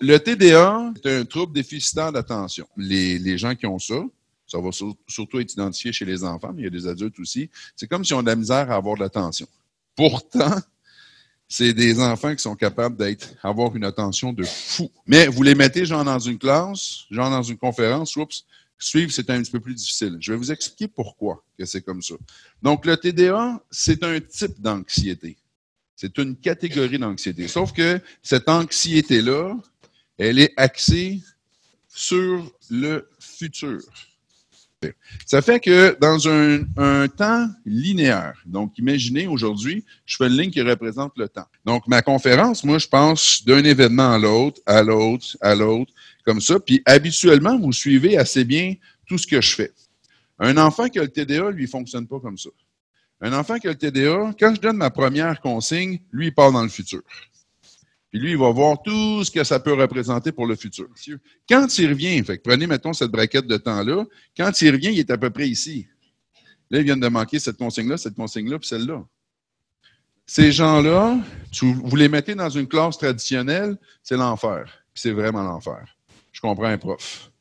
le TDA, c'est un trouble déficitaire d'attention. Les gens qui ont ça va surtout être identifié chez les enfants, mais il y a des adultes aussi. C'est comme si on a de la misère à avoir de l'attention. Pourtant, c'est des enfants qui sont capables d'avoir une attention de fou. Mais vous les mettez genre dans une classe, genre dans une conférence, suivre, c'est un petit peu plus difficile. Je vais vous expliquer pourquoi que c'est comme ça. Donc, le TDA, c'est un type d'anxiété. C'est une catégorie d'anxiété. Sauf que cette anxiété-là, elle est axée sur le futur. Ça fait que dans un temps linéaire, donc imaginez aujourd'hui, je fais une ligne qui représente le temps. Donc ma conférence, moi je pense d'un événement à l'autre, à l'autre, à l'autre, comme ça, puis habituellement vous suivez assez bien tout ce que je fais. Un enfant qui a le TDA, lui, il fonctionne pas comme ça. Un enfant qui a le TDA, quand je donne ma première consigne, lui, il part dans le futur. Puis lui, il va voir tout ce que ça peut représenter pour le futur. Quand il revient, fait que prenez, mettons, cette braquette de temps-là, quand il revient, il est à peu près ici. Là, ils viennent de manquer cette consigne-là, puis celle-là. Ces gens-là, vous les mettez dans une classe traditionnelle, c'est l'enfer. Puis c'est vraiment l'enfer. Je comprends un prof.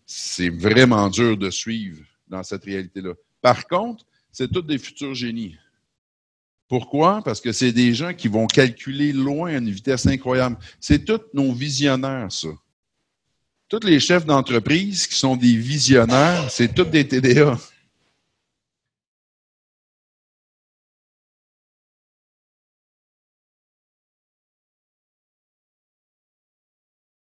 C'est vraiment dur de suivre dans cette réalité-là. Par contre, c'est tous des futurs génies. Pourquoi? Parce que c'est des gens qui vont calculer loin à une vitesse incroyable. C'est tous nos visionnaires, ça. Tous les chefs d'entreprise qui sont des visionnaires, c'est tous des TDA.